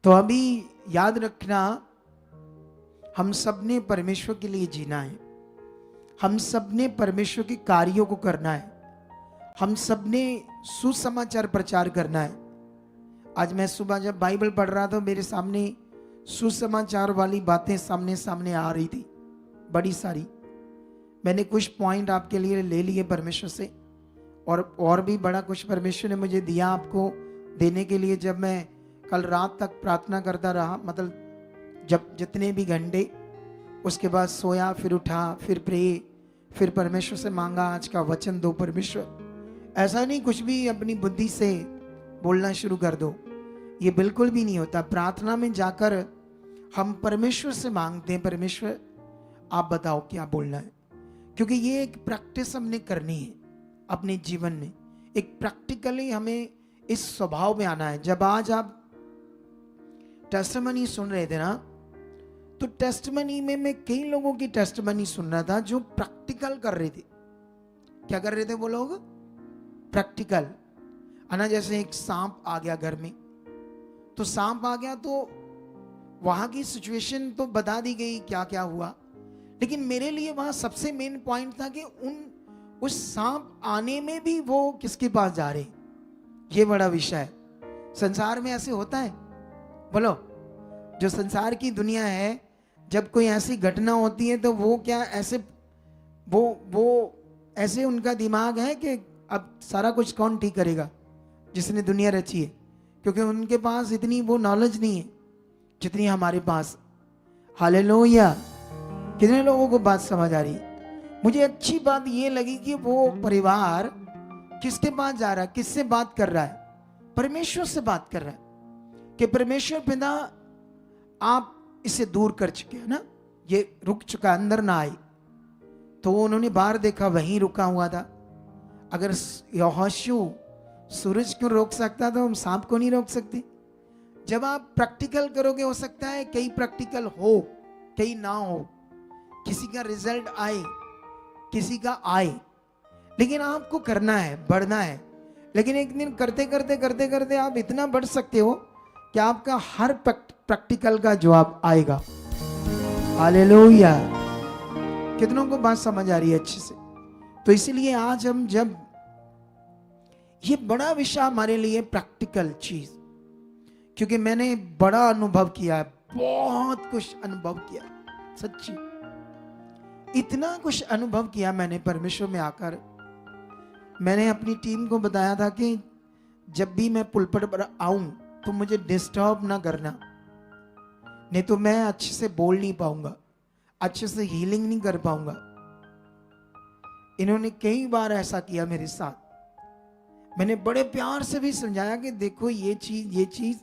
तो अभी याद रखना, हम सब ने परमेश्वर के लिए जीना है, हम सब ने परमेश्वर के कार्यों को करना है, हम सब ने सुसमाचार प्रचार करना है। आज मैं सुबह जब बाइबल पढ़ रहा था, मेरे सामने सुसमाचार वाली बातें सामने सामने आ रही थी, बड़ी सारी। मैंने कुछ पॉइंट आपके लिए ले लिए परमेश्वर से, और भी बड़ा कुछ परमेश्वर ने मुझे दिया आपको देने के लिए। जब मैं कल रात तक प्रार्थना करता रहा, मतलब जब जितने भी घंटे, उसके बाद सोया, फिर उठा, फिर प्रे, फिर परमेश्वर से मांगा आज का वचन दो परमेश्वर। ऐसा नहीं कुछ भी अपनी बुद्धि से बोलना शुरू कर दो, ये बिल्कुल भी नहीं होता। प्रार्थना में जाकर हम परमेश्वर से मांगते हैं, परमेश्वर आप बताओ क्या बोलना है, क्योंकि ये एक प्रैक्टिस हमने करनी है अपने जीवन में। एक प्रैक्टिकली हमें इस स्वभाव में आना है। जब आज आप टेस्टिमनी सुन रहे थे ना, तो टेस्टिमनी में मैं कई लोगों की टेस्टिमनी सुन रहा था जो प्रैक्टिकल कर रहे थे। क्या कर रहे थे वो लोग? प्रैक्टिकल। है ना, जैसे एक सांप आ गया घर में, तो सांप आ गया तो वहां की सिचुएशन तो बता दी गई क्या क्या हुआ, लेकिन मेरे लिए वहां सबसे मेन पॉइंट था कि उस सांप आने में भी वो किसके पास जा रहे, ये बड़ा विषय है। संसार में ऐसे होता है, बोलो, जो संसार की दुनिया है, जब कोई ऐसी घटना होती है तो वो क्या ऐसे वो ऐसे उनका दिमाग है कि अब सारा कुछ कौन ठीक करेगा, जिसने दुनिया रची है, क्योंकि उनके पास इतनी वो नॉलेज नहीं है जितनी हमारे पास। हालेलुया। कितने लोगों को बात समझ आ रही है? मुझे अच्छी बात ये लगी कि वो परिवार किसके पास जा रहा है, किससे बात कर रहा है? परमेश्वर से बात कर रहा है कि परमेश्वर पिता आप इसे दूर कर चुके हैं ना, ये रुक चुका, अंदर ना आए। तो उन्होंने बाहर देखा, वहीं रुका हुआ था। अगर यहोशू सूरज को रोक सकता तो हम सांप को नहीं रोक सकते। जब आप प्रैक्टिकल करोगे, हो सकता है कई प्रैक्टिकल हो, कई ना हो, किसी का रिजल्ट आए, किसी का आए, लेकिन आपको करना है, बढ़ना है। लेकिन एक दिन करते करते करते करते आप इतना बढ़ सकते हो कि आपका हर प्रैक्टिकल का जवाब आएगा। हालेलुया। कितनों को बात समझ आ रही है अच्छे से? तो इसीलिए आज हम जब ये बड़ा विषय हमारे लिए प्रैक्टिकल चीज, क्योंकि मैंने बड़ा अनुभव किया है, बहुत कुछ अनुभव किया, सच्ची इतना कुछ अनुभव किया मैंने परमेश्वर में आकर। मैंने अपनी टीम को बताया था कि जब भी मैं पुलपट पर आऊं तो मुझे डिस्टर्ब ना करना, नहीं तो मैं अच्छे से बोल नहीं पाऊंगा, अच्छे से हीलिंग नहीं कर पाऊंगा। इन्होंने कई बार ऐसा किया मेरे साथ। मैंने बड़े प्यार से भी समझाया कि देखो ये चीज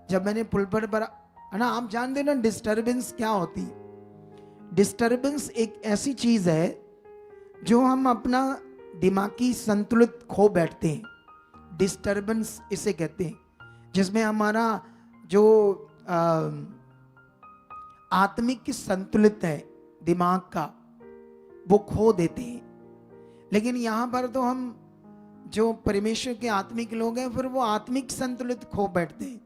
जब मैंने पुलपट पर, है ना, आप जानते ना डिस्टर्बेंस क्या होती है। डिस्टर्बेंस एक ऐसी चीज है जो हम अपना दिमागी संतुलित खो बैठते हैं। डिस्टर्बेंस इसे कहते हैं, जिसमें हमारा जो आत्मिक संतुलित है दिमाग का, वो खो देते हैं। लेकिन यहां पर तो हम जो परमेश्वर के आत्मिक लोग हैं, फिर वो आत्मिक संतुलित खो बैठते हैं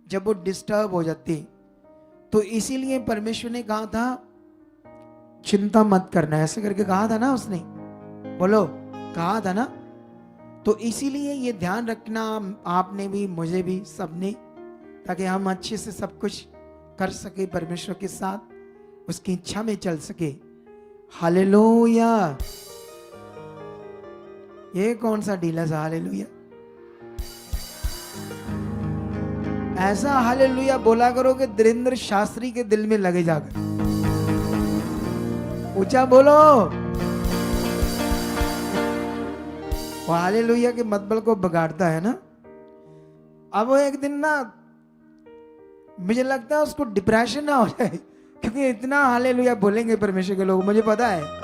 जब वो डिस्टर्ब हो जाते हैं। तो इसीलिए परमेश्वर ने कहा था चिंता मत करना, ऐसे करके कहा था ना उसने, बोलो, कहा था ना। तो इसीलिए ये ध्यान रखना आपने भी, मुझे भी, सबने, ताकि हम अच्छे से सब कुछ कर सके परमेश्वर के साथ, उसकी इच्छा में चल सके। हालेलुया। ये कौन सा डीला सा हालेलुया? ऐसा हालेलुया बोला करो कि धीरेन्द्र शास्त्री के दिल में लगे जाकर। ऊंचा बोलो। वो हालेलुया के मतबल को बिगाड़ता है ना। अब वो एक दिन ना, मुझे लगता है उसको डिप्रेशन ना हो जाए, क्योंकि इतना हालेलुया बोलेंगे परमेश्वर के लोग, मुझे पता है।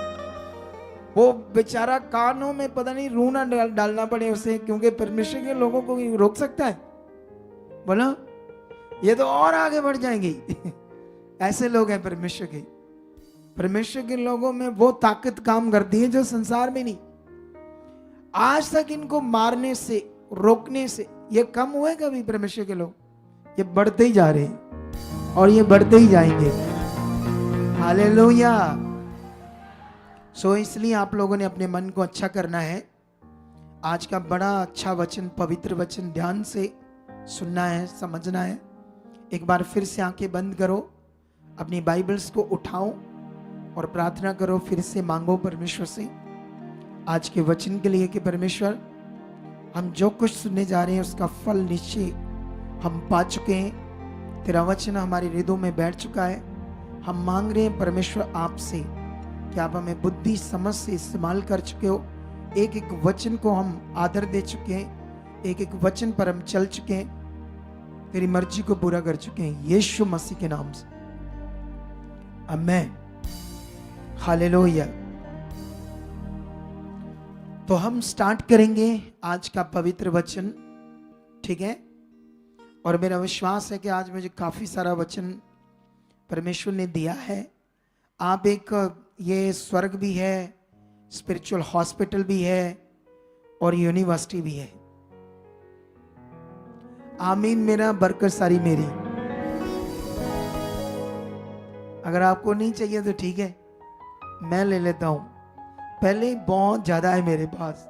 वो बेचारा कानों में पता नहीं रू ना डालना पड़े उसे, क्योंकि परमेश्वर के लोगों को रोक सकता है। बोलो, ये तो और आगे बढ़ जाएंगे। ऐसे लोग हैं परमेश्वर के। परमेश्वर के लोगों में वो ताकत काम करती है जो संसार में नहीं। आज तक इनको मारने से, रोकने से ये कम हुए कभी परमेश्वर के लोग? ये बढ़ते ही जा रहे हैं और ये बढ़ते ही जाएंगे। हालेलुया। सो इसलिए आप लोगों ने अपने मन को अच्छा करना है। आज का बड़ा अच्छा वचन, पवित्र वचन ध्यान से सुनना है, समझना है। एक बार फिर से आंखें बंद करो, अपनी बाइबल्स को उठाओ और प्रार्थना करो, फिर से मांगो परमेश्वर से आज के वचन के लिए कि परमेश्वर, हम जो कुछ सुनने जा रहे हैं उसका फल निश्चय हम पा चुके हैं। तेरा वचन हमारे हृदयों में बैठ चुका है। हम मांग रहे हैं परमेश्वर आपसे कि आप हमें बुद्धि समझ से इस्तेमाल कर चुके हो। एक एक वचन को हम आदर दे चुके हैं, एक एक वचन पर हम चल चुके हैं, तेरी मर्जी को पूरा कर चुके हैं, यीशु मसीह के नाम से, आमीन। हालेलुया। तो हम स्टार्ट करेंगे आज का पवित्र वचन, ठीक है। और मेरा विश्वास है कि आज मुझे काफी सारा वचन परमेश्वर ने दिया है। आप एक, ये स्वर्ग भी है, स्पिरिचुअल हॉस्पिटल भी है और यूनिवर्सिटी भी है। आमीन। मेरा बरकत सारी मेरी। अगर आपको नहीं चाहिए तो ठीक है, मैं ले लेता हूं। पहले बहुत ज्यादा है मेरे पास।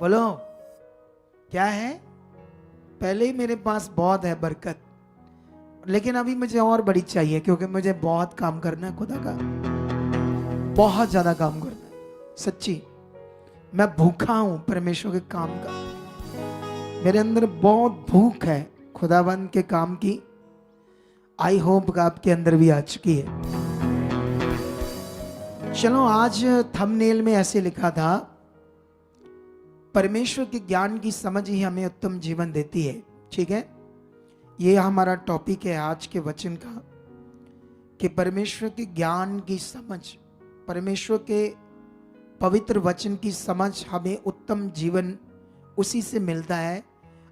बोलो क्या है? पहले ही मेरे पास बहुत है बरकत, लेकिन अभी मुझे और बड़ी चाहिए, क्योंकि मुझे बहुत काम करना है खुदा का, बहुत ज्यादा काम करना है। सच्ची मैं भूखा हूं परमेश्वर के काम का। मेरे अंदर बहुत भूख है खुदाबंद के काम की। आई होप आपके अंदर भी आ चुकी है। चलो, आज थंबनेल में ऐसे लिखा था, परमेश्वर के ज्ञान की समझ ही हमें उत्तम जीवन देती है। ठीक है, ये हमारा टॉपिक है आज के वचन का, कि परमेश्वर के ज्ञान की समझ, परमेश्वर के पवित्र वचन की समझ हमें उत्तम जीवन उसी से मिलता है।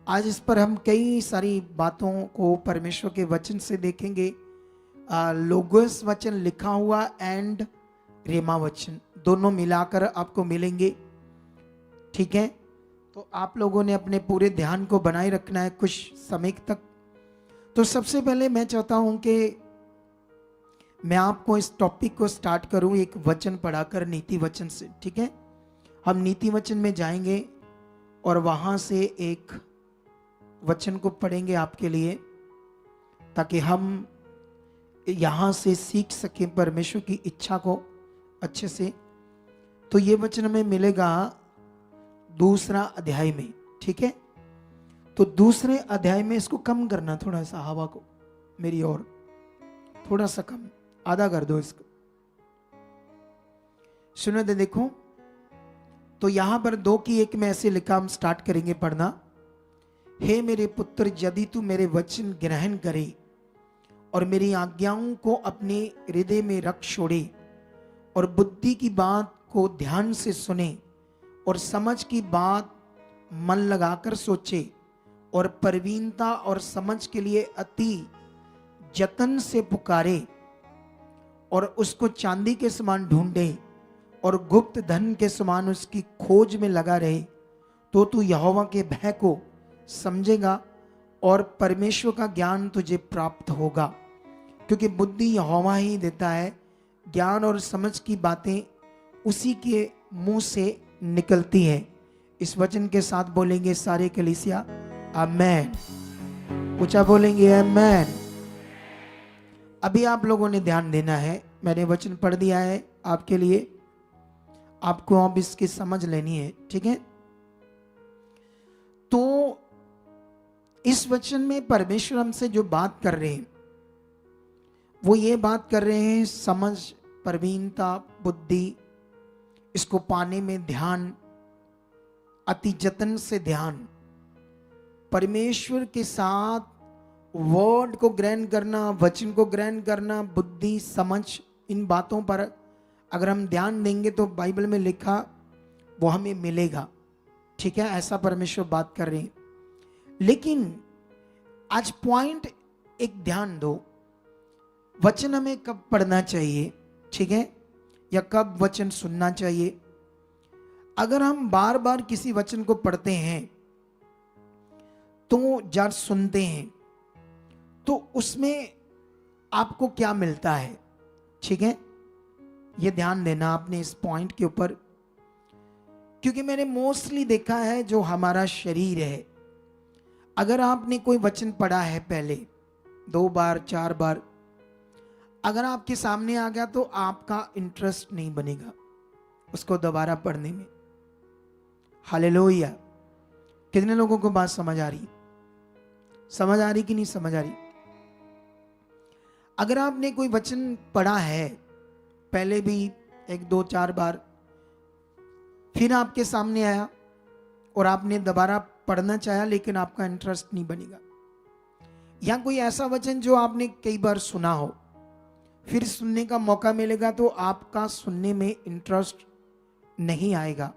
आज इस पर हम कई सारी बातों को परमेश्वर के वचन से देखेंगे। लोगोस वचन लिखा हुआ एंड रेमा वचन दोनों मिलाकर आपको मिलेंगे। ठीक है, तो आप लोगों ने अपने पूरे ध्यान को बनाए रखना है कुछ समय तक। तो सबसे पहले मैं चाहता हूं कि मैं आपको इस टॉपिक को स्टार्ट करूं एक वचन पढ़ाकर, नीति वचन से। ठीक है, हम नीति वचन में जाएंगे और वहां से एक वचन को पढ़ेंगे आपके लिए, ताकि हम यहां से सीख सकें परमेश्वर की इच्छा को अच्छे से। तो ये वचन हमें मिलेगा दूसरा अध्याय में। ठीक है, तो दूसरे अध्याय में, इसको कम करना थोड़ा सा, हवा को मेरी ओर थोड़ा सा कम, आधा कर दो इसको। सुनो दे, देखो तो यहां पर 2:1 में ऐसे लिखा, हम स्टार्ट करेंगे पढ़ना। हे मेरे पुत्र, यदि तू मेरे वचन ग्रहण करे और मेरी आज्ञाओं को अपने हृदय में रख छोड़े और बुद्धि की बात को ध्यान से सुने और समझ की बात मन लगाकर सोचे और प्रवीणता और समझ के लिए अति जतन से पुकारे और उसको चांदी के समान ढूंढे और गुप्त धन के समान उसकी खोज में लगा रहे, तो तू यहोवा के भय को समझेगा और परमेश्वर का ज्ञान तुझे प्राप्त होगा। क्योंकि बुद्धि यहोवा ही देता है, ज्ञान और समझ की बातें उसी के मुंह से निकलती हैं। इस वचन के साथ बोलेंगे सारे कलीसिया आमेन। ऊंचा बोलेंगे आमेन। अभी आप लोगों ने ध्यान देना है, मैंने वचन पढ़ दिया है आपके लिए, आपको अब इसकी समझ लेनी है। ठीक है, तो इस वचन में परमेश्वर हमसे जो बात कर रहे हैं वो ये बात कर रहे हैं, समझ, प्रवीणता, बुद्धि, इसको पाने में ध्यान, अति जतन से ध्यान, परमेश्वर के साथ वर्ड को ग्रहण करना, वचन को ग्रहण करना, बुद्धि, समझ, इन बातों पर अगर हम ध्यान देंगे तो बाइबल में लिखा वो हमें मिलेगा। ठीक है, ऐसा परमेश्वर बात कर रहे हैं। लेकिन आज पॉइंट एक ध्यान दो, वचन हमें कब पढ़ना चाहिए, ठीक है, या कब वचन सुनना चाहिए। अगर हम बार बार किसी वचन को पढ़ते हैं तो जब सुनते हैं तो उसमें आपको क्या मिलता है, ठीक है, ये ध्यान देना आपने इस पॉइंट के ऊपर, क्योंकि मैंने मोस्टली देखा है जो हमारा शरीर है, अगर आपने कोई वचन पढ़ा है पहले 2 बार 4 बार, अगर आपके सामने आ गया तो आपका इंटरेस्ट नहीं बनेगा उसको दोबारा पढ़ने में। हालेलुया। कितने लोगों को बात समझ आ रही, समझ आ रही कि नहीं समझ आ रही? अगर आपने कोई वचन पढ़ा है पहले भी 1 2 4 बार, फिर आपके सामने आया और आपने दोबारा पढ़ना चाहा लेकिन आपका इंटरेस्ट नहीं बनेगा, या कोई ऐसा वचन जो आपने कई बार सुना हो, फिर सुनने का मौका मिलेगा तो आपका सुनने में इंटरेस्ट नहीं आएगा,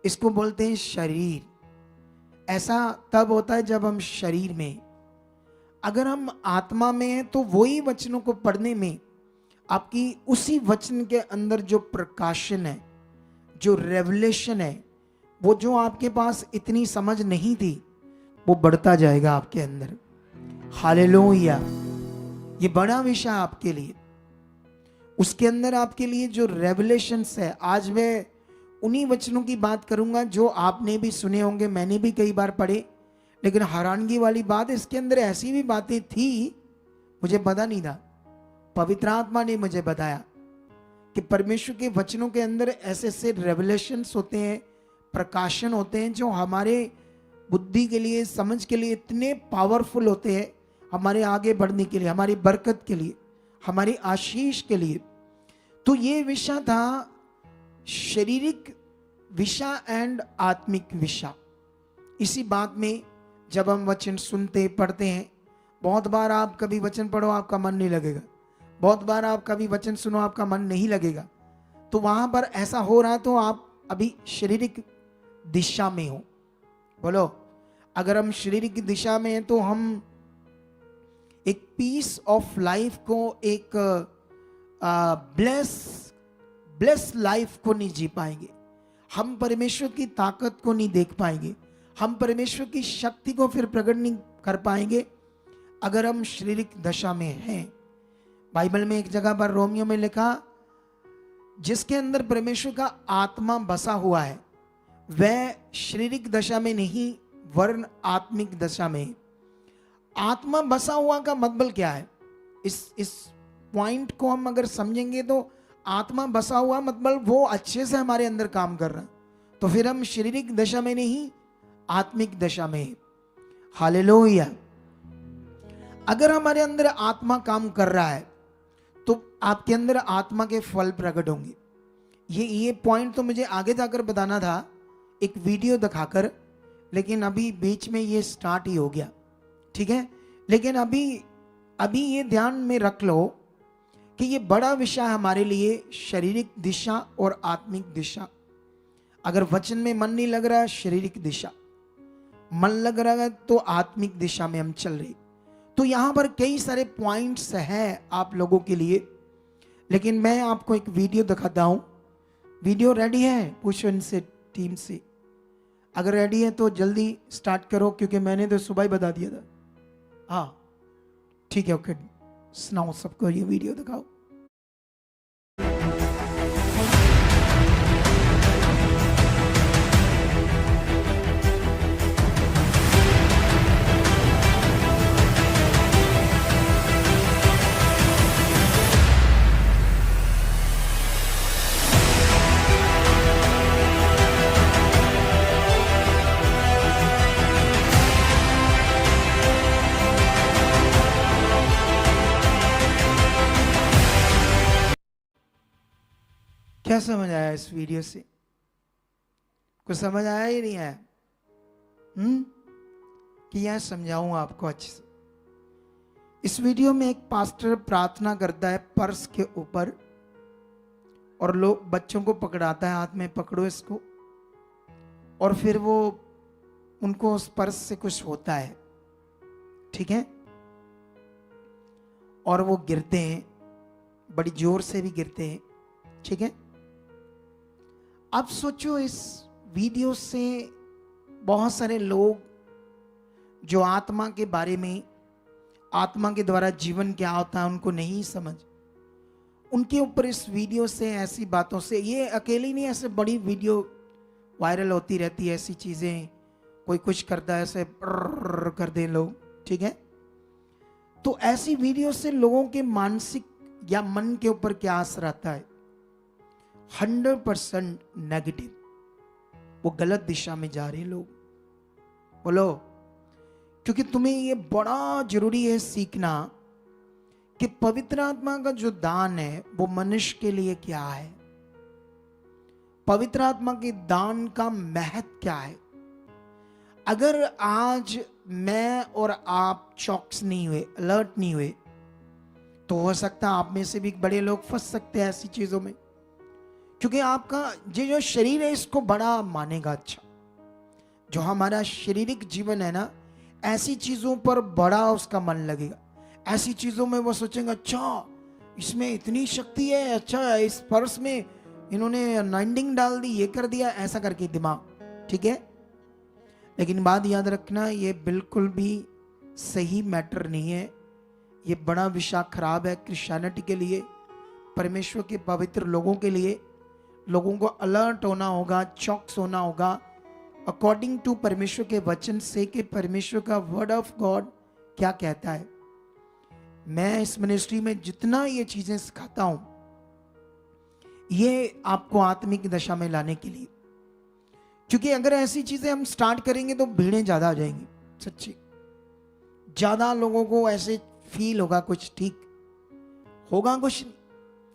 इसको बोलते हैं शरीर। ऐसा तब होता है जब हम शरीर में, अगर हम आत्मा में हैं तो वही वचनों को पढ़ने में आपकी उसी वचन के अंदर जो प्रकाशन है, जो रेवलेशन है, वो जो आपके पास इतनी समझ नहीं थी वो बढ़ता जाएगा आपके अंदर। हालेलुया। ये बड़ा विषय आपके लिए, उसके अंदर आपके लिए जो रेवलेशंस है, आज मैं उन्हीं वचनों की बात करूंगा जो आपने भी सुने होंगे, मैंने भी कई बार पढ़े, लेकिन हैरानगी वाली बात इसके अंदर ऐसी भी बातें थी मुझे पता नहीं था, पवित्र आत्मा ने मुझे बताया कि परमेश्वर के वचनों के अंदर ऐसे ऐसे रेवलेशंस होते हैं, प्रकाशन होते हैं जो हमारे बुद्धि के लिए, समझ के लिए इतने पावरफुल होते हैं, हमारे आगे बढ़ने के लिए, हमारी बरकत के लिए, हमारी आशीष के लिए। तो ये विषय था शारीरिक विषय एंड आत्मिक विषय। इसी बात में जब हम वचन सुनते पढ़ते हैं, बहुत बार आप कभी वचन पढ़ो आपका मन नहीं लगेगा, बहुत बार आप कभी वचन सुनो आपका मन नहीं लगेगा, तो वहां पर ऐसा हो रहा है तो आप अभी शारीरिक दिशा में हो। बोलो, अगर हम शारीरिक दिशा में हैं तो हम एक पीस ऑफ लाइफ को, एक ब्लेस लाइफ को नहीं जी पाएंगे, हम परमेश्वर की ताकत को नहीं देख पाएंगे, हम परमेश्वर की शक्ति को फिर प्रकट नहीं कर पाएंगे अगर हम शारीरिक दशा में हैं। बाइबल में एक जगह पर रोमियो में लिखा, जिसके अंदर परमेश्वर का आत्मा बसा हुआ है वह शारीरिक दशा में नहीं वरन आत्मिक दशा में। आत्मा बसा हुआ का मतलब क्या है, इस पॉइंट को हम अगर समझेंगे तो आत्मा बसा हुआ मतलब वो अच्छे से हमारे अंदर काम कर रहा है, तो फिर हम शारीरिक दशा में नहीं आत्मिक दशा में। हालेलुया। अगर हमारे अंदर आत्मा काम कर रहा है तो आपके अंदर आत्मा के फल प्रकट होंगे। ये पॉइंट तो मुझे आगे जाकर बताना था एक वीडियो दिखाकर, लेकिन अभी बीच में ये स्टार्ट ही हो गया, ठीक है। लेकिन अभी ये ध्यान में रख लो कि ये बड़ा विषय हमारे लिए, शारीरिक दिशा और आत्मिक दिशा। अगर वचन में मन नहीं लग रहा है शारीरिक दिशा, मन लग रहा है तो आत्मिक दिशा में हम चल रहे। तो यहां पर कई सारे पॉइंट्स हैं आप लोगों के लिए, लेकिन मैं आपको एक वीडियो दिखाता हूं। वीडियो रेडी है? पूछो इनसे, टीम से, अगर रेडी है तो जल्दी स्टार्ट करो, क्योंकि मैंने तो सुबह ही बता दिया था। हाँ ठीक है, ओके, सुनाओ सबको, ये वीडियो दिखाओ। क्या समझ आया इस वीडियो से? कुछ समझ आया ही नहीं आया? कि यह समझाऊं आपको अच्छे से। इस वीडियो में एक पास्टर प्रार्थना करता है पर्स के ऊपर, और लोग बच्चों को पकड़ाता है, हाथ में पकड़ो इसको, और फिर वो उनको उस पर्स से कुछ होता है, ठीक है, और वो गिरते हैं, बड़ी जोर से भी गिरते हैं, ठीक है। अब सोचो इस वीडियो से बहुत सारे लोग जो आत्मा के बारे में, आत्मा के द्वारा जीवन क्या होता है उनको नहीं समझ, उनके ऊपर इस वीडियो से, ऐसी बातों से, ये अकेली नहीं, ऐसे बड़ी वीडियो वायरल होती रहती है, ऐसी चीजें, कोई कुछ करता है ऐसे कर दे लोग, ठीक है। तो ऐसी वीडियो से लोगों के मानसिक या मन के ऊपर क्या असर आता है? 100% नेगेटिव। वो गलत दिशा में जा रहे लोग। बोलो, क्योंकि तुम्हें ये बड़ा जरूरी है सीखना कि पवित्र आत्मा का जो दान है वो मनुष्य के लिए क्या है, पवित्र आत्मा के दान का महत्व क्या है। अगर आज मैं और आप चौकस नहीं हुए, अलर्ट नहीं हुए, तो हो सकता है आप में से भी बड़े लोग फंस सकते हैं ऐसी चीजों में, क्योंकि आपका ये जो शरीर है इसको बड़ा मानेगा। अच्छा, जो हमारा शारीरिक जीवन है ना, ऐसी चीजों पर बड़ा उसका मन लगेगा, ऐसी चीजों में वो सोचेंगे अच्छा इसमें इतनी शक्ति है, अच्छा इस पर्स में इन्होंने अनाइंडिंग डाल दी, ये कर दिया, ऐसा करके दिमाग, ठीक है। लेकिन बात याद रखना, ये बिल्कुल भी सही मैटर नहीं है, ये बड़ा विषय खराब है क्रिश्चियनिटी के लिए, परमेश्वर के पवित्र लोगों के लिए। लोगों को अलर्ट होना होगा, चौकस होना होगा अकॉर्डिंग टू परमेश्वर के वचन से, कि परमेश्वर का वर्ड ऑफ गॉड क्या कहता है। मैं इस मिनिस्ट्री में जितना ये चीजें सिखाता हूं, ये आपको आत्मिक दशा में लाने के लिए, क्योंकि अगर ऐसी चीजें हम स्टार्ट करेंगे तो भीड़ें ज्यादा आ जाएंगी, सच्ची ज्यादा लोगों को ऐसे फील होगा कुछ ठीक होगा, कुछ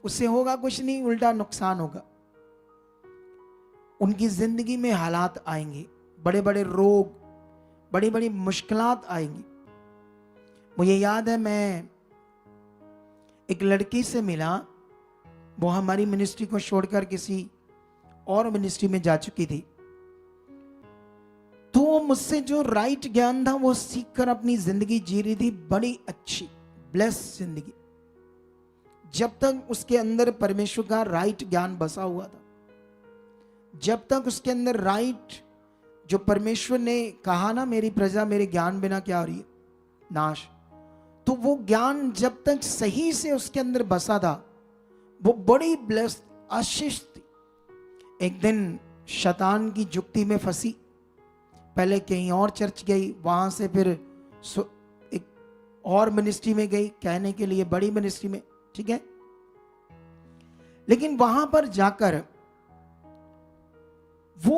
उससे होगा कुछ नहीं, उल्टा नुकसान होगा। उनकी जिंदगी में हालात आएंगे, बड़े बड़े रोग, बड़ी बड़ी मुश्किलात आएंगी। मुझे याद है, मैं एक लड़की से मिला, वो हमारी मिनिस्ट्री को छोड़कर किसी और मिनिस्ट्री में जा चुकी थी। तो मुझसे जो राइट ज्ञान था वो सीखकर अपनी जिंदगी जी रही थी, बड़ी अच्छी ब्लेस जिंदगी, जब तक उसके अंदर परमेश्वर का राइट ज्ञान बसा हुआ था, जब तक उसके अंदर राइट, जो परमेश्वर ने कहा ना, मेरी प्रजा मेरे ज्ञान बिना क्या हो रही है, नाश, तो वो ज्ञान जब तक सही से उसके अंदर बसा था, वो बड़ी ब्लेस्ड आशीष थी। एक दिन शैतान की जुक्ति में फंसी, पहले कहीं और चर्च गई, वहां से फिर एक और मिनिस्ट्री में गई कहने के लिए, बड़ी मिनिस्ट्री में, ठीक है। लेकिन वहां पर जाकर वो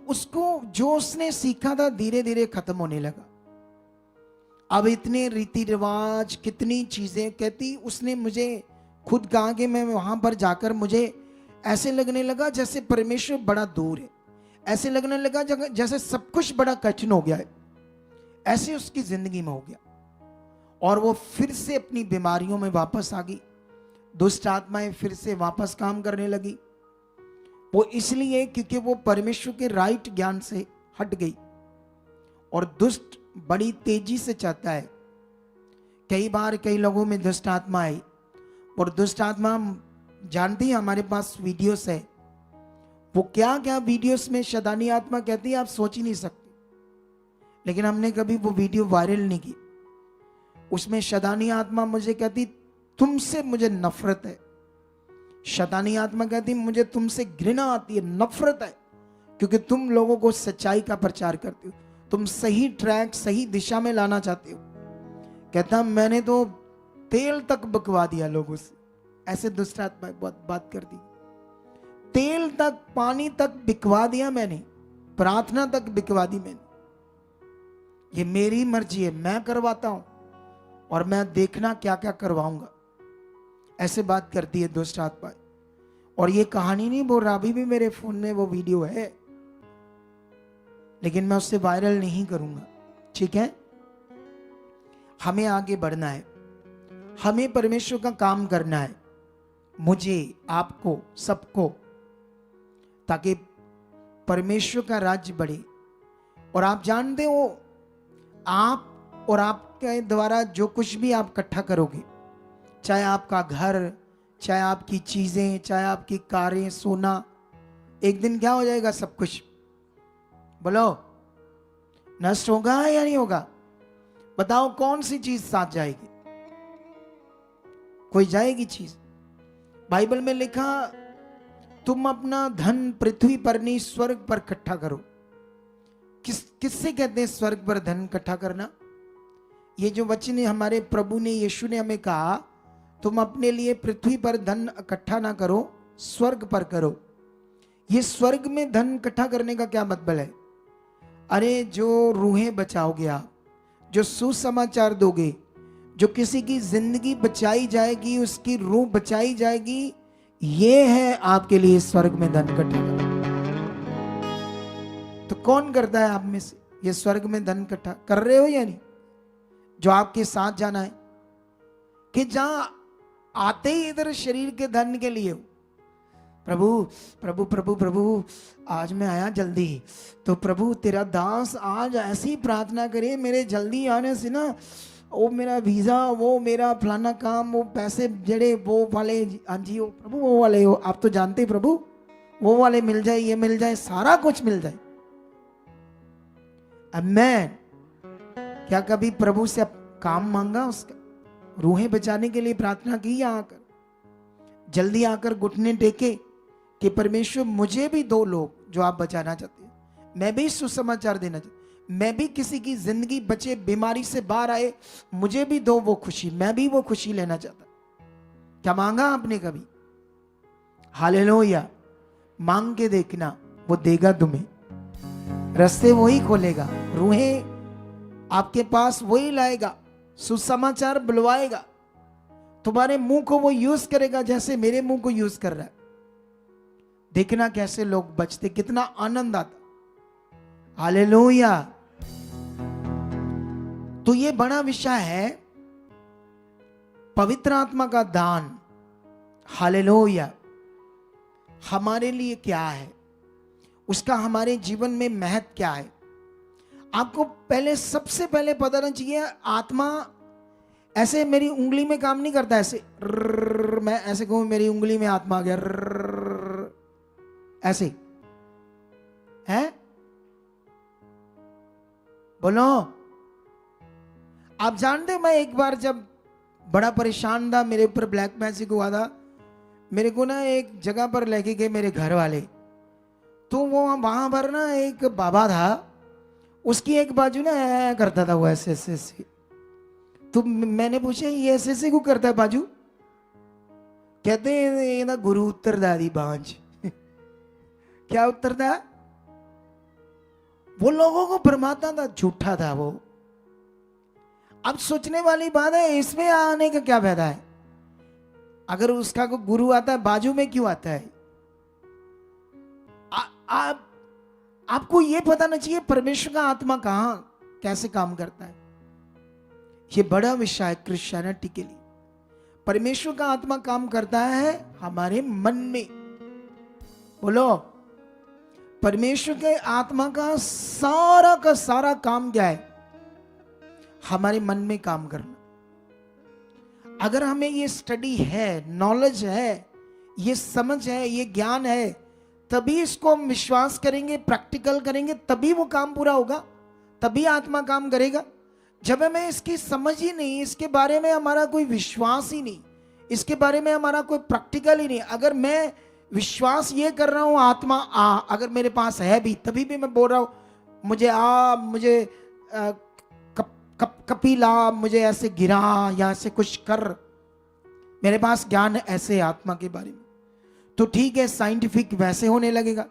उसको जो उसने सीखा था धीरे धीरे खत्म होने लगा। अब इतने रीति रिवाज, कितनी चीजें कहती, उसने मुझे खुद कहा कि मैं वहां पर जाकर मुझे ऐसे लगने लगा जैसे परमेश्वर बड़ा दूर है, ऐसे लगने लगा जैसे सब कुछ बड़ा कठिन हो गया है, ऐसे उसकी जिंदगी में हो गया। और वो फिर से अपनी बीमारियों में वापस आ गई, दुष्ट आत्माएं फिर से वापस काम करने लगी। वो इसलिए क्योंकि वो परमेश्वर के राइट ज्ञान से हट गई, और दुष्ट बड़ी तेजी से चाहता है। कई बार कई लोगों में दुष्ट आत्मा आई, और दुष्ट आत्मा जानती है, हमारे पास वीडियोस है, वो क्या क्या वीडियोस में शैतानी आत्मा कहती है आप सोच ही नहीं सकते। लेकिन हमने कभी वो वीडियो वायरल नहीं की। उसमें शैतानी आत्मा मुझे कहती तुमसे मुझे नफरत है, शैतानी आत्मा कहती मुझे तुमसे घृणा आती है, नफरत है, क्योंकि तुम लोगों को सच्चाई का प्रचार करते हो, तुम सही ट्रैक, सही दिशा में लाना चाहते हो। कहता मैंने तो तेल तक बकवा दिया लोगों से, ऐसे दुष्ट आत्मा बात कर दी, तेल तक, पानी तक बिकवा दिया मैंने, प्रार्थना तक बिकवा दी मैंने। ये मेरी मर्जी है, मैं करवाता हूं, और मैं देखना क्या क्या करवाऊंगा, ऐसे बात करती है दुष्ट आत्मा। और ये कहानी नहीं बोल रहा, अभी भी मेरे फोन में वो वीडियो है, लेकिन मैं उससे वायरल नहीं करूंगा, ठीक है। हमें आगे बढ़ना है, हमें परमेश्वर का काम करना है, मुझे, आपको, सबको, ताकि परमेश्वर का राज्य बढ़े। और आप जानते हो, आप और आपके द्वारा जो कुछ भी आप इकट्ठा करोगे, चाहे आपका घर, चाहे आपकी चीजें, चाहे आपकी कारें, सोना, एक दिन क्या हो जाएगा, सब कुछ, बोलो, नष्ट होगा या नहीं होगा? बताओ कौन सी चीज साथ जाएगी? कोई जाएगी चीज? बाइबल में लिखा, तुम अपना धन पृथ्वी पर नहीं स्वर्ग पर इकट्ठा करो। किससे कहते हैं स्वर्ग पर धन इकट्ठा करना? ये जो वचन हमारे प्रभु ने, यीशु ने हमें कहा, तुम अपने लिए पृथ्वी पर धन इकट्ठा ना करो, स्वर्ग पर करो। ये स्वर्ग में धन इकट्ठा करने का क्या मतलब है? अरे जो रूहें बचाओगे आप, जो सुसमाचार दोगे, जो किसी की जिंदगी बचाई जाएगी, उसकी रूह बचाई जाएगी, ये है आपके लिए स्वर्ग में धन इकट्ठा करना। तो कौन करता है आप में से ये स्वर्ग में धन इकट्ठा? कर रहे हो या नहीं? जो आपके साथ जाना है, कि जहां आते ही इधर शरीर के धन के लिए हो, प्रभु प्रभु प्रभु प्रभु आज मैं आया जल्दी, तो प्रभु तेरा दास आज ऐसी प्रार्थना करे मेरे जल्दी आने से ना, वो मेरा वीजा, वो मेरा फलाना काम, वो पैसे जड़े वो वाले, हाँ जी वो प्रभु वो वाले हो, आप तो जानते प्रभु, वो वाले मिल जाए, ये मिल जाए, सारा कुछ मिल जाए। आमीन। क्या कभी प्रभु से काम मांगा उसका? रूहें बचाने के लिए प्रार्थना की या आकर जल्दी आकर घुटने टेके कि परमेश्वर मुझे भी दो लोग जो आप बचाना चाहते हैं, मैं भी सुसमाचार देना चाहता, मैं भी किसी की जिंदगी बचे, बीमारी से बाहर आए, मुझे भी दो वो खुशी, मैं भी वो खुशी लेना चाहता। क्या मांगा आपने कभी? हालेलुया। मांग के देखना, वो देगा तुम्हें, रास्ते वही खोलेगा, रूहें आपके पास वही लाएगा, सुसमाचार बुलवाएगा, तुम्हारे मुंह को वो यूज करेगा जैसे मेरे मुंह को यूज कर रहा है। देखना कैसे लोग बचते, कितना आनंद आता। हालेलुया। तो ये बड़ा विषय है पवित्र आत्मा का दान। हालेलुया। हमारे लिए क्या है, उसका हमारे जीवन में महत्व क्या है? आपको पहले, सबसे पहले पता होना चाहिए, आत्मा ऐसे मेरी उंगली में काम नहीं करता। ऐसे मैं ऐसे कहूं मेरी उंगली में आत्मा आ गया, ऐसे है? बोलो। आप जानते, मैं एक बार जब बड़ा परेशान था, मेरे ऊपर ब्लैक मैजिक हुआ था, मेरे को ना एक जगह पर लेके गए मेरे घर वाले, तो वो वहां पर ना एक बाबा था, उसकी एक बाजू ना करता था वो ऐसे ऐसे ऐसे। तो मैंने पूछा ये ऐसे ऐसे क्यों करता है बाजू? कहते हैं ये ना गुरु उत्तरदारी बांझ। क्या उत्तरदा? वो लोगों को भरमाता था, झूठा था वो। अब सोचने वाली बात है, इसमें आने का क्या फायदा है? अगर उसका को गुरु आता है, बाजू में क्यों आता है? आपको यह पता ना चाहिए परमेश्वर का आत्मा कहां कैसे काम करता है। ये बड़ा विषय है क्रिश्चियनिटी के लिए। परमेश्वर का आत्मा काम करता है हमारे मन में। बोलो। परमेश्वर के आत्मा का सारा काम क्या है? हमारे मन में काम करना। अगर हमें ये स्टडी है, नॉलेज है, ये समझ है, ये ज्ञान है, तभी इसको हम विश्वास करेंगे, प्रैक्टिकल करेंगे, तभी वो काम पूरा होगा, तभी आत्मा काम करेगा। जब हमें इसकी समझ ही नहीं, इसके बारे में हमारा कोई विश्वास ही नहीं, इसके बारे में हमारा कोई प्रैक्टिकल ही नहीं, अगर मैं विश्वास ये कर रहा हूं आत्मा अगर मेरे पास है भी, तभी भी मैं बोल रहा हूं मुझे कपिला, मुझे ऐसे गिरा या ऐसे कुछ कर, मेरे पास ज्ञान ऐसे आत्मा के बारे में, तो ठीक है, साइंटिफिक वैसे होने लगेगा,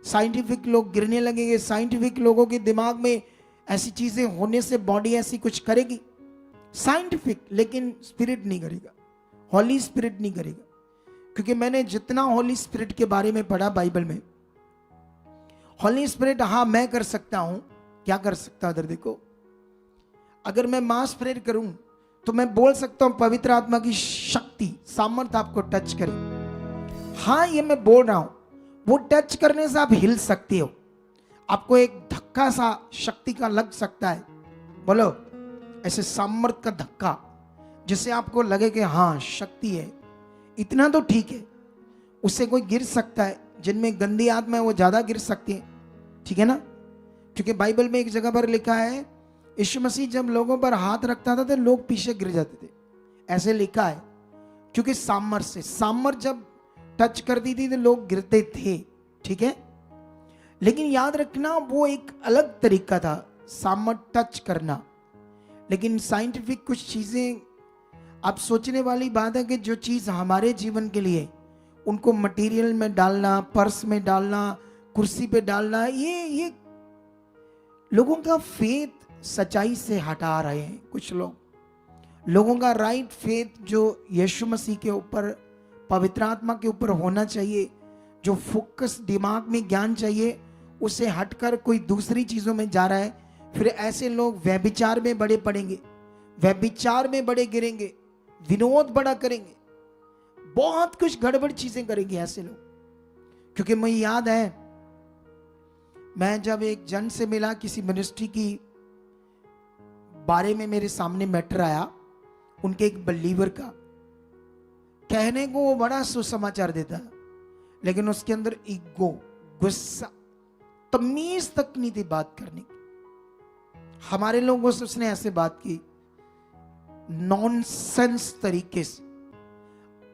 साइंटिफिक लोग गिरने लगेंगे, साइंटिफिक लोगों के दिमाग में ऐसी चीजें होने से बॉडी ऐसी कुछ करेगी, साइंटिफिक, लेकिन स्पिरिट नहीं करेगा, हॉली स्पिरिट नहीं करेगा। क्योंकि मैंने जितना हॉली स्पिरिट के बारे में पढ़ा बाइबल में, हॉली स्पिरिट हाँ मैं कर सकता हूं, क्या कर सकता, उधर देखो, अगर मैं मास प्रेयर करूं तो मैं बोल सकता हूं पवित्र आत्मा की शक्ति, सामर्थ्य आपको टच करे। हाँ ये मैं बोल रहा हूं, वो टच करने से आप हिल सकते हो, आपको एक धक्का सा शक्ति का लग सकता है, बोलो ऐसे सामर्थ्य का धक्का, जिससे आपको लगे कि हाँ शक्ति है, इतना तो ठीक है। उससे कोई गिर सकता है, जिनमें गंदी आत्मा है वो ज्यादा गिर सकती है, ठीक है ना? क्योंकि बाइबल में एक जगह पर लिखा है यीशु मसीह जब लोगों पर हाथ रखता था तो लोग पीछे गिर जाते थे, ऐसे लिखा है। क्योंकि सामर जब टच करती थी तो लोग गिरते थे, ठीक है। लेकिन याद रखना वो एक अलग तरीका था सामर टच करना। लेकिन साइंटिफिक कुछ चीजें, आप सोचने वाली बात है कि जो चीज हमारे जीवन के लिए, उनको मटेरियल में डालना, पर्स में डालना, कुर्सी पे डालना, ये लोगों का फेथ सच्चाई से हटा रहे हैं। कुछ लोगों का राइट फेथ जो यीशु मसीह के ऊपर, पवित्र आत्मा के ऊपर होना चाहिए, जो फोकस दिमाग में ज्ञान चाहिए, उसे हटकर कोई दूसरी चीजों में जा रहा है। फिर ऐसे लोग व्यभिचार में बड़े पड़ेंगे, व्यभिचार में बड़े गिरेंगे, विनोद बड़ा करेंगे, बहुत कुछ गड़बड़ चीजें करेंगे ऐसे लोग। क्योंकि मुझे याद है, मैं जब एक जन से मिला, किसी मिनिस्ट्री की बारे में मेरे सामने मैटर आया, उनके एक बलीवर का, कहने को वो बड़ा सुसमाचार देता, लेकिन उसके अंदर ईगो, गुस्सा, तमीज तक नहीं थी बात करने की। हमारे लोगों से उसने ऐसे बात की, नॉनसेंस तरीके से।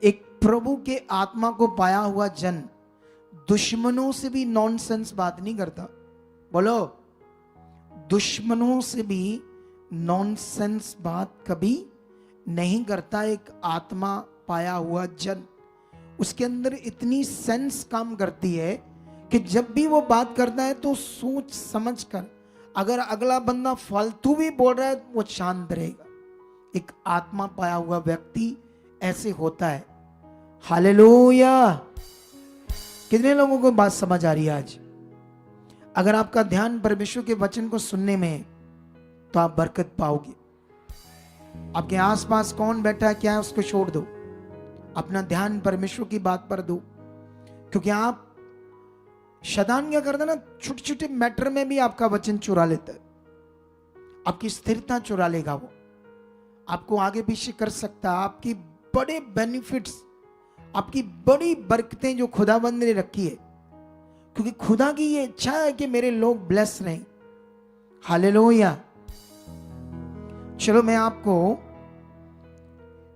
एक प्रभु के आत्मा को पाया हुआ जन दुश्मनों से भी नॉनसेंस बात नहीं करता। बोलो, दुश्मनों से भी नॉनसेंस बात कभी नहीं करता। एक आत्मा पाया हुआ जन, उसके अंदर इतनी सेंस काम करती है कि जब भी वो बात करता है तो सोच समझ कर, अगर अगला बंदा फालतू भी बोल रहा है तो वो शांत रहेगा। एक आत्मा पाया हुआ व्यक्ति ऐसे होता है। हालेलुया। कितने लोगों को बात समझ आ रही है आज? अगर आपका ध्यान परमेश्वर के वचन को सुनने में है तो आप बरकत पाओगे। आपके आसपास कौन बैठा है, क्या है, उसको छोड़ दो, अपना ध्यान परमेश्वर की बात पर दो। क्योंकि आप, शैतान क्या करता है ना, छोटे छोटे मैटर में भी आपका वचन चुरा लेता है, आपकी स्थिरता चुरा लेगा। वो आपको आगे पीछे कर सकता है। आपकी बड़े बेनिफिट्स, आपकी बड़ी बरकतें जो खुदाबंद ने रखी है, क्योंकि खुदा की ये इच्छा है कि मेरे लोग ब्लेस रहें। हालेलुया। चलो मैं आपको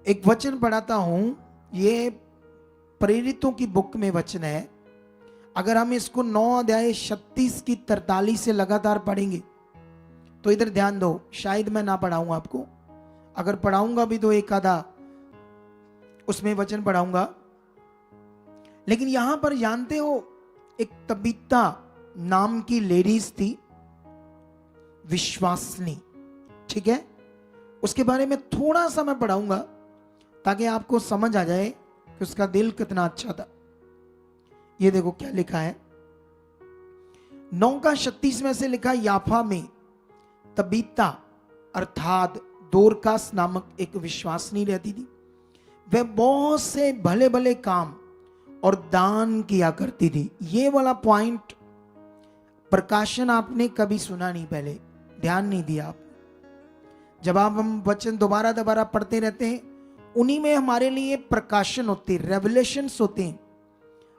एक वचन पढ़ाता हूं। ये प्रेरितों की बुक में वचन है। अगर हम इसको 9 अध्याय 36 की 43 से लगातार पढ़ेंगे तो इधर ध्यान दो। शायद मैं ना पढ़ाऊंगा आपको, अगर पढ़ाऊंगा भी तो एक आधा उसमें वचन पढ़ाऊंगा। लेकिन यहां पर जानते हो, एक तबीता नाम की लेडीज थी, विश्वासनी, ठीक है। उसके बारे में थोड़ा सा मैं पढ़ाऊंगा ताकि आपको समझ आ जाए कि उसका दिल कितना अच्छा था। ये देखो क्या लिखा है, 9:36 में से लिखा, याफा में तबीता अर्थात दोरकास नामक एक विश्वासनी रहती थी। वह बहुत से भले भले काम और दान किया करती थी। ये वाला पॉइंट प्रकाशन आपने कभी सुना नहीं, पहले ध्यान नहीं दिया आप। जब आप हम वचन दोबारा दोबारा पढ़ते रहते हैं, उन्हीं में हमारे लिए प्रकाशन होते हैं, रेवलेशंस होते हैं।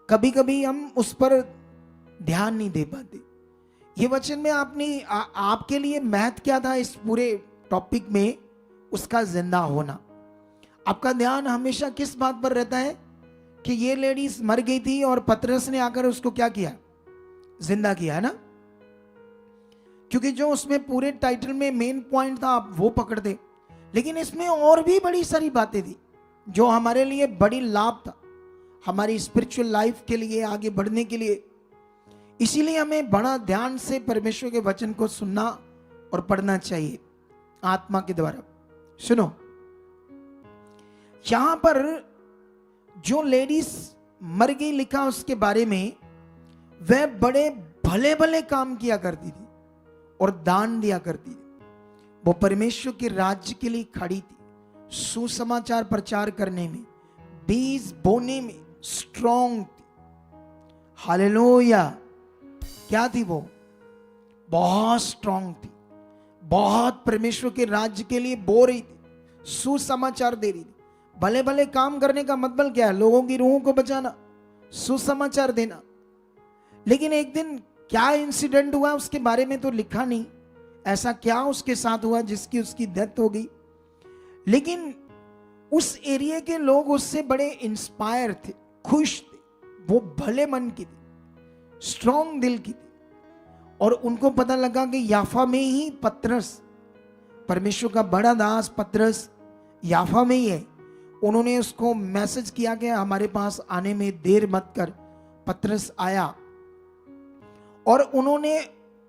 कभी कभी हम उस पर ध्यान नहीं दे पाते। ये वचन में आपके लिए महत्व क्या था इस पूरे टॉपिक में, उसका जिंदा होना। आपका ध्यान हमेशा किस बात पर रहता है कि ये लेडीज मर गई थी और पतरस ने आकर उसको क्या किया, जिंदा किया, है ना। क्योंकि जो उसमें पूरे टाइटल में मेन पॉइंट था आप वो पकड़ दे। लेकिन इसमें और भी बड़ी सारी बातें थी जो हमारे लिए बड़ी लाभ था, हमारी स्पिरिचुअल लाइफ के लिए, आगे बढ़ने के लिए। इसीलिए हमें बड़ा ध्यान से परमेश्वर के वचन को सुनना और पढ़ना चाहिए आत्मा के द्वारा। सुनो, यहां पर जो लेडीज मर गई लिखा उसके बारे में, वह बड़े भले भले काम किया करती थी और दान दिया करती थी। वो परमेश्वर के राज्य के लिए खड़ी थी, सुसमाचार प्रचार करने में, बीज बोने में स्ट्रॉन्ग थी। हालेलुया। क्या थी वो? बहुत स्ट्रॉन्ग थी, बहुत परमेश्वर के राज्य के लिए बो रही थी, सुसमाचार दे रही थी। भले भले काम करने का मतलब क्या है? लोगों की रूहों को बचाना, सुसमाचार देना। लेकिन एक दिन क्या इंसिडेंट हुआ उसके बारे में तो लिखा नहीं, ऐसा क्या उसके साथ हुआ जिसकी उसकी डेथ हो गई। लेकिन उस एरिया के लोग उससे बड़े इंस्पायर थे, खुश थे, वो भले मन की थी, स्ट्रॉन्ग दिल की थी। और उनको पता लगा कि याफा में ही पतरस, परमेश्वर का बड़ा दास पतरस याफा में ही है। उन्होंने उसको मैसेज किया कि हमारे पास आने में देर मत कर। पतरस आया और उन्होंने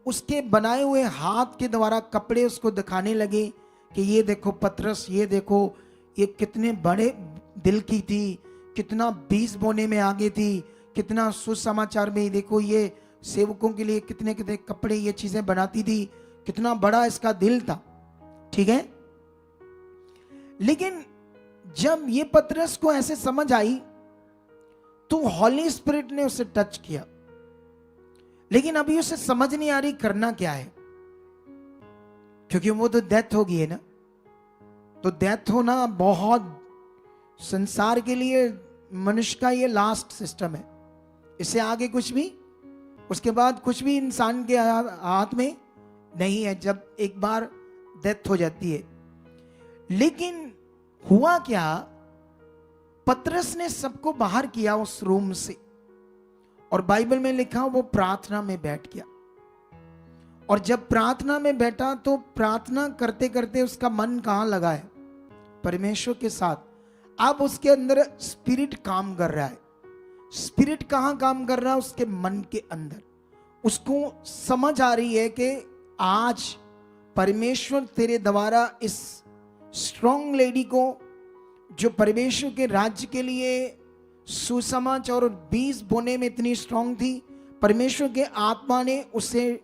उसके बनाए हुए हाथ के द्वारा कपड़े उसको दिखाने लगे कि ये देखो पतरस, ये देखो ये कितने बड़े दिल की थी, कितना बीज बोने में आगे थी, कितना सुसमाचार में, देखो ये सेवकों के लिए कितने कितने कपड़े, ये चीजें बनाती थी, कितना बड़ा इसका दिल था। ठीक है, लेकिन जब ये पतरस को ऐसे समझ आई तो हॉली स्पिरिट ने उसे टच किया, लेकिन अभी उसे समझ नहीं आ रही करना क्या है, क्योंकि वो तो डेथ हो गई है ना। तो डेथ होना बहुत संसार के लिए मनुष्य का ये लास्ट सिस्टम है, इससे आगे कुछ भी, उसके बाद कुछ भी इंसान के हाथ में नहीं है जब एक बार डेथ हो जाती है। लेकिन हुआ क्या, पतरस ने सबको बाहर किया उस रूम से, और बाइबल में लिखा वो प्रार्थना में बैठ गया। और जब प्रार्थना में बैठा तो प्रार्थना करते करते उसका मन कहां लगा है, परमेश्वर के साथ। अब उसके अंदर स्पिरिट काम कर रहा है। स्पिरिट कहां काम कर रहा है, उसके मन के अंदर। उसको समझ आ रही है कि आज परमेश्वर तेरे द्वारा इस स्ट्रॉन्ग लेडी को, जो परमेश्वर के राज्य के लिए सुसमाचार और बीज बोने में इतनी स्ट्रॉन्ग थी, परमेश्वर के आत्मा ने उसे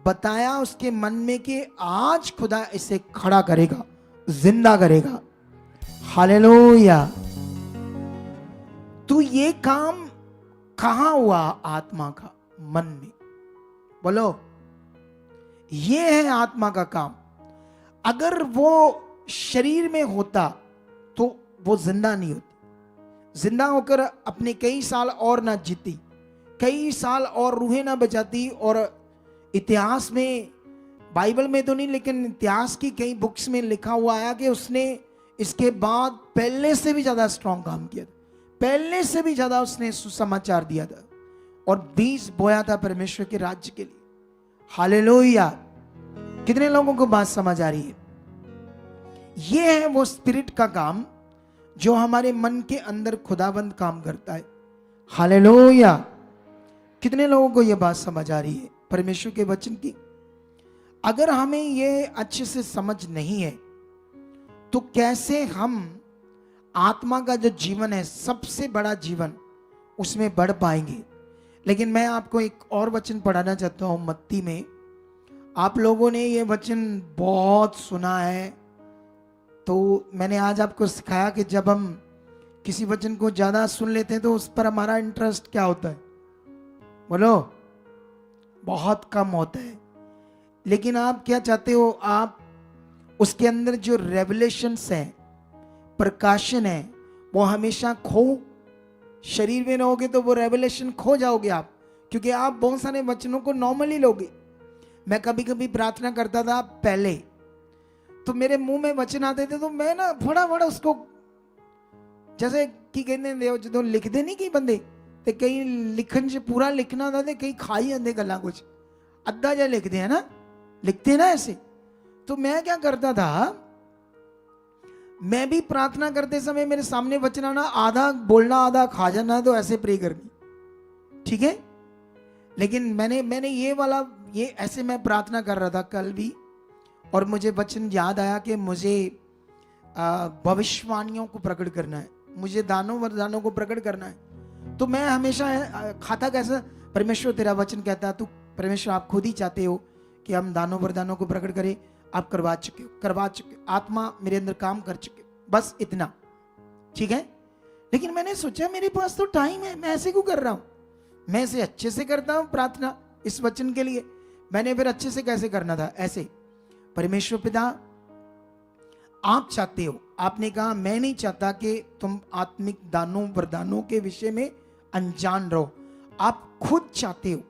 बताया उसके मन में कि आज खुदा इसे खड़ा करेगा, जिंदा करेगा। हालेलुया। तो ये काम कहां हुआ, आत्मा का, मन में। बोलो, ये है आत्मा का काम। अगर वो शरीर में होता तो वो जिंदा नहीं होती, जिंदा होकर अपने कई साल और ना जीती, कई साल और रूहें ना बचाती। और इतिहास में, बाइबल में तो नहीं लेकिन इतिहास की कई बुक्स में लिखा हुआ आया कि उसने इसके बाद पहले से भी ज्यादा स्ट्रॉन्ग काम किया था, पहले से भी ज्यादा उसने सुसमाचार दिया था और बीज बोया था परमेश्वर के राज्य के लिए। हालेलुया। कितने लोगों को बात समझ आ रही है? ये है वो स्पिरिट का काम जो हमारे मन के अंदर खुदाबंद काम करता है। हालेलुया। कितने लोगों को ये बात समझ आ रही है परमेश्वर के वचन की? अगर हमें ये अच्छे से समझ नहीं है तो कैसे हम आत्मा का जो जीवन है, सबसे बड़ा जीवन, उसमें बढ़ पाएंगे? लेकिन मैं आपको एक और वचन पढ़ाना चाहता हूं मत्ती में। आप लोगों ने ये वचन बहुत सुना है, तो मैंने आज आपको सिखाया कि जब हम किसी वचन को ज्यादा सुन लेते हैं तो उस पर हमारा इंटरेस्ट क्या होता है? बोलो, बहुत कम होता है। लेकिन आप क्या चाहते हो? आप उसके अंदर जो रेवलेशंस है, प्रकाशन है, वो हमेशा खो। शरीर में रहोगे तो वो रेवलेशन खो जाओगे आप, क्योंकि आप बहुत सारे वचनों को नॉर्मली लोगे। मैं कभी कभी प्रार्थना करता था पहले, तो मेरे मुंह में वचन आते थे तो मैं ना फटाफट उसको, जैसे कि कहते हैं जो लिखते नहीं कई बंदे, तो कई लिखन से पूरा लिखना था, कई खाई आते गला कुछ अद्धा जा लिखते हैं ना, लिखते हैं ना ऐसे। तो मैं क्या करता था, मैं भी प्रार्थना करते समय मेरे सामने वचन आना, आधा बोलना आधा खा जाना, तो ऐसे प्रे करनी, ठीक है। लेकिन मैंने ये ऐसे मैं प्रार्थना कर रहा था कल भी, और मुझे वचन याद आया कि मुझे भविष्यवाणियों को प्रकट करना है, मुझे दानों वरदानों को प्रकट करना है। तो मैं हमेशा खाता कैसा, परमेश्वर तेरा वचन कहता है, तू परमेश्वर आप खुद ही चाहते हो कि हम दानों वरदानों को प्रकट करें, आप करवा चुके, आत्मा मेरे अंदर काम कर चुके, बस इतना, ठीक है। लेकिन मैंने सोचा मेरे पास तो टाइम है, मैं ऐसे क्यों कर रहा हूं? मैं इसे अच्छे से करता हूं प्रार्थना इस वचन के लिए। मैंने फिर अच्छे से कैसे करना था? ऐसे, परमेश्वर पिता आप चाहते हो, आपने कहा मैं नहीं चाहता कि तुम आत्मिक दानों वरदानों के विषय में अनजान रहो, आप खुद चाहते हो।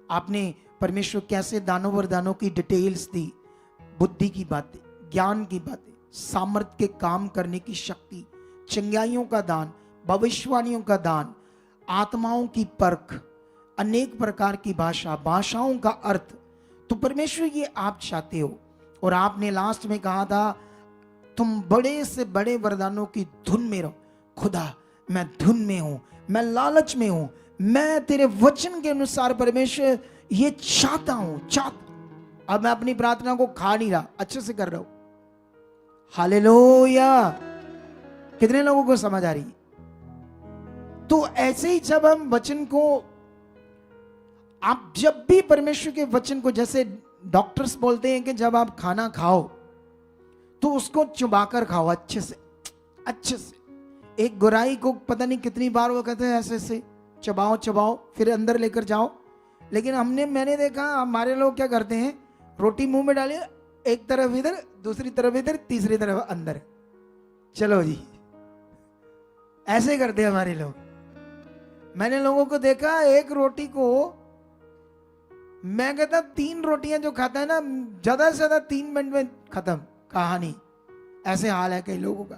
आपने परमेश्वर कैसे दानों वरदानों की डिटेल्स दी, बुद्धि की बातें, ज्ञान की बातें, सामर्थ्य के काम करने की शक्ति, चंगाइयों का दान, भविष्यवाणियों का दान, आत्माओं की परख, अनेक प्रकार की भाषा, भाषाओं का अर्थ। तो परमेश्वर ये आप चाहते हो। और आपने लास्ट में कहा था तुम बड़े से बड़े वरदानों की धुन में रहो। खुदा मैं धुन में हूं, मैं लालच में हूं, मैं तेरे वचन के अनुसार परमेश्वर ये चाहता हूं, चाहता। अब मैं अपनी प्रार्थना को खा नहीं रहा, अच्छे से कर रहा हूं। हालेलुया। कितने लोगों को समझ आ रही है? तो ऐसे ही जब हम वचन को, आप जब भी परमेश्वर के वचन को, जैसे डॉक्टर्स बोलते हैं कि जब आप खाना खाओ तो उसको चबाकर खाओ, अच्छे से, अच्छे से। एक गुराई को पता नहीं कितनी बार वो कहते हैं ऐसे ऐसे चबाओ चबाओ, फिर अंदर लेकर जाओ। लेकिन मैंने देखा हमारे लोग क्या करते हैं, रोटी मुंह में डाले, एक तरफ इधर, दूसरी तरफ इधर, तीसरी तरफ अंदर, चलो जी, ऐसे करते हैं हमारे लोग। मैंने लोगों को देखा एक रोटी को, मैं कहता 3 रोटियां जो खाता है ना, ज्यादा से ज्यादा 3 मिनट में खत्म कहानी। ऐसे हाल है कई लोगों का।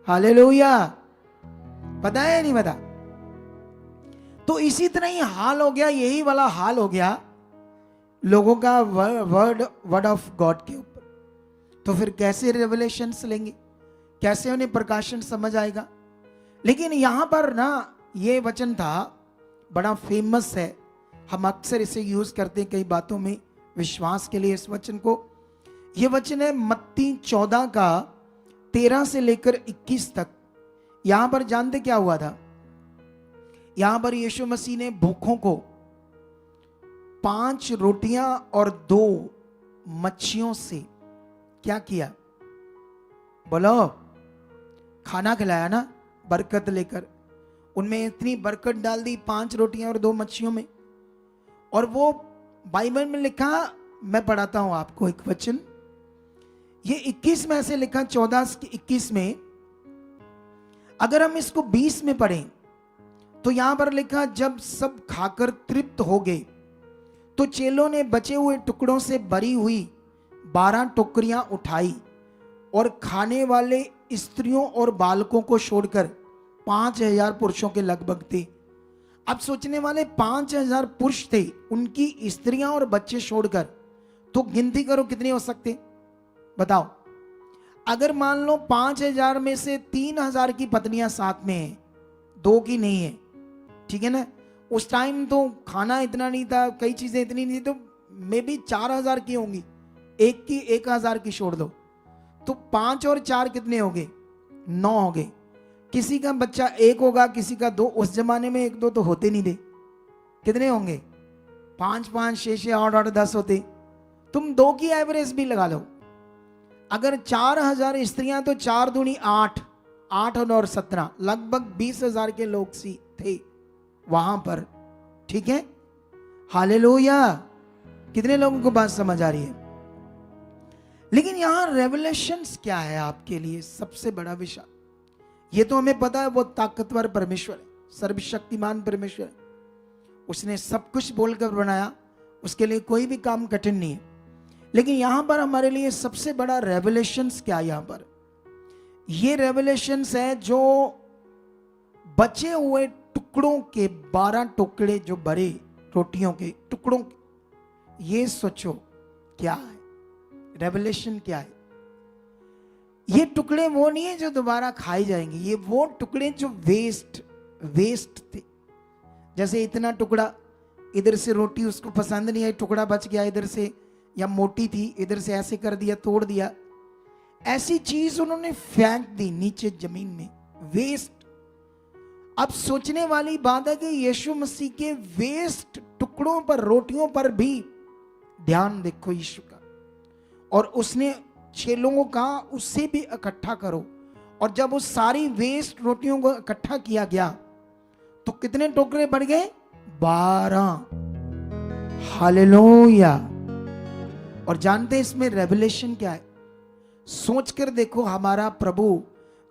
हालेलुया। पता है नहीं पता? तो इसी तरह ही हाल हो गया, यही वाला हाल हो गया लोगों का वर्ड ऑफ गॉड के ऊपर। तो फिर कैसे रेवलेशंस लेंगे, कैसे उन्हें प्रकाशन समझ आएगा? लेकिन यहां पर ना ये वचन था, बड़ा फेमस है, हम अक्सर इसे यूज करते हैं कई बातों में विश्वास के लिए इस वचन को। यह वचन है मत्ती 14 का 13 से लेकर 21 तक। यहां पर जानते क्या हुआ था? यहां पर यीशु मसीह ने भूखों को 5 रोटियां और 2 मच्छियों से क्या किया? बोलो, खाना खिलाया ना, बरकत लेकर। उनमें इतनी बरकत डाल दी 5 रोटियां और 2 मच्छियों में। और वो बाइबल में लिखा, मैं पढ़ाता हूं आपको एक वचन, ये 21 में ऐसे लिखा, 14 से 21 में। अगर हम इसको 20 में पढ़ें तो यहां पर लिखा, जब सब खाकर तृप्त हो गए तो चेलों ने बचे हुए टुकड़ों से भरी हुई 12 टोकरियां उठाई और खाने वाले स्त्रियों और बालकों को छोड़कर 5000 पुरुषों के लगभग थे। अब सोचने वाले 5000 पुरुष थे, उनकी स्त्रियां और बच्चे छोड़कर, तो गिनती करो कितने हो सकते, बताओ। अगर मान लो 5000 में से 3000 की पत्नियां साथ में हैं, 2 की नहीं है, ठीक है ना? उस टाइम तो खाना इतना नहीं था, कई चीजें इतनी नहीं थी, तो मे बी 4000 की होंगी, एक की 1000 की छोड़ दो, तो 5 और 4 कितने हो गए? 9 हो गए। किसी का बच्चा 1 होगा, किसी का 2। उस जमाने में 1-2 तो होते नहीं थे, कितने होंगे? 5-5, 6-6, 8-8, 10 होते। तुम 2 की एवरेज भी लगा लो। अगर 4000 स्त्रियां तो 4 दूनी 8, 8 और 17, लगभग 20,000 के लोग सी थे वहां पर, ठीक है? हालेलुया। कितने लोगों को बात समझ आ रही है? लेकिन यहां रेवलेशंस क्या है आपके लिए सबसे बड़ा विषय? ये तो हमें पता है, वो ताकतवर परमेश्वर है, सर्वशक्तिमान परमेश्वर है, उसने सब कुछ बोलकर बनाया, उसके लिए कोई भी काम कठिन नहीं है। लेकिन यहां पर हमारे लिए सबसे बड़ा रेवलेशंस क्या है? यहां पर ये रेवलेशंस है जो बचे हुए टुकड़ों के 12 टुकड़े जो भरे रोटियों के टुकड़ों के, ये सोचो क्या है रेवलेशन, क्या है? ये टुकड़े वो नहीं है जो दोबारा खाए जाएंगे, ये वो टुकड़े जो वेस्ट थे। जैसे इतना टुकड़ा, इधर से रोटी उसको पसंद नहीं आई, टुकड़ा बच गया इधर से, या मोटी थी इधर से, ऐसे कर दिया, तोड़ दिया, ऐसी चीज उन्होंने फेंक दी नीचे जमीन में, वेस्ट। अब सोचने वाली बात है कि यीशु मसीह के वेस्ट टुकड़ों पर, रोटियों पर भी ध्यान देखो यीशु का। और उसने 6 लोगों का उससे भी इकट्ठा करो, और जब उस सारी वेस्ट रोटियों को इकट्ठा किया गया तो कितने टोकरे बढ़ गए? 12। हालेलुया। और जानते इसमें रेवलेशन क्या है? सोचकर देखो, हमारा प्रभु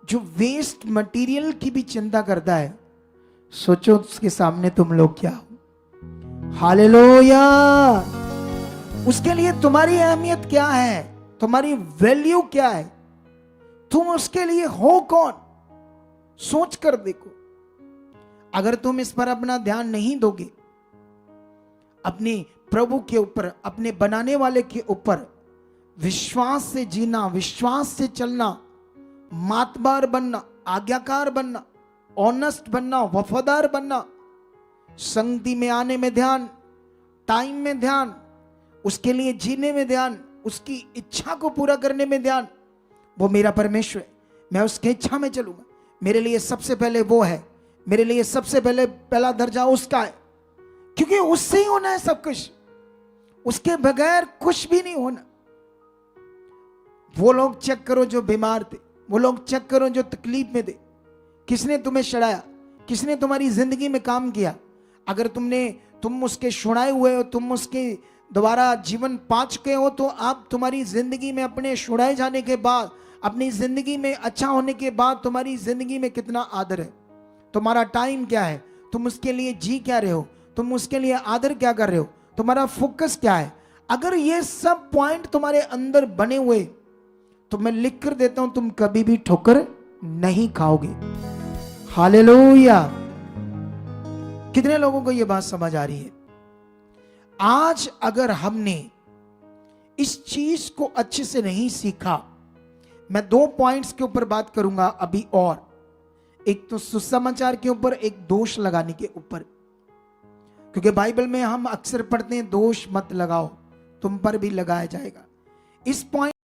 जो वेस्ट मटेरियल की भी चिंता करता है, सोचो उसके सामने तुम लोग क्या हो। हालेलुया। उसके लिए तुम्हारी अहमियत क्या है? तुम्हारी वैल्यू क्या है, तुम उसके लिए हो कौन, सोच कर देखो। अगर तुम इस पर अपना ध्यान नहीं दोगे, अपने प्रभु के ऊपर, अपने बनाने वाले के ऊपर विश्वास से जीना, विश्वास से चलना, मातबार बनना, आज्ञाकार बनना, ऑनेस्ट बनना, वफादार बनना, संगति में आने में ध्यान, टाइम में ध्यान, उसके लिए जीने में ध्यान, उसकी इच्छा को पूरा करने में ध्यान। वो मेरा परमेश्वर है, मैं उसकी इच्छा में चलूंगा, मेरे लिए सबसे पहले वो है, मेरे लिए सबसे पहले पहला दर्जा उसका है, क्योंकि उससे ही होना है सब कुछ, उसके बगैर कुछ भी नहीं होना। वो लोग चेक करो जो बीमार थे, वो लोग चेक करो जो तकलीफ में थे। किसने तुम्हें छड़ाया, किसने तुम्हारी जिंदगी में काम किया? अगर तुम उसके छुड़ाए हुए हो, तुम उसके दोबारा जीवन पा चुके हो, तो आप तुम्हारी जिंदगी में अपने छुड़ाए जाने के बाद, अपनी जिंदगी में अच्छा होने के बाद तुम्हारी जिंदगी में कितना आदर है, तुम्हारा टाइम क्या है, तुम उसके लिए जी क्या रहे हो, तुम उसके लिए आदर क्या कर रहे हो, तुम्हारा फोकस क्या है। अगर ये सब पॉइंट तुम्हारे अंदर बने हुए, तो मैं लिख कर देता हूं, तुम कभी भी ठोकर नहीं खाओगे। हालेलुया। कितने लोगों को यह बात समझ आ रही है? आज अगर हमने इस चीज को अच्छे से नहीं सीखा, मैं 2 पॉइंट्स के ऊपर बात करूंगा अभी, और एक तो सुसमाचार के ऊपर, एक दोष लगाने के ऊपर। क्योंकि बाइबल में हम अक्सर पढ़ते हैं दोष मत लगाओ, तुम पर भी लगाया जाएगा। इस पॉइंट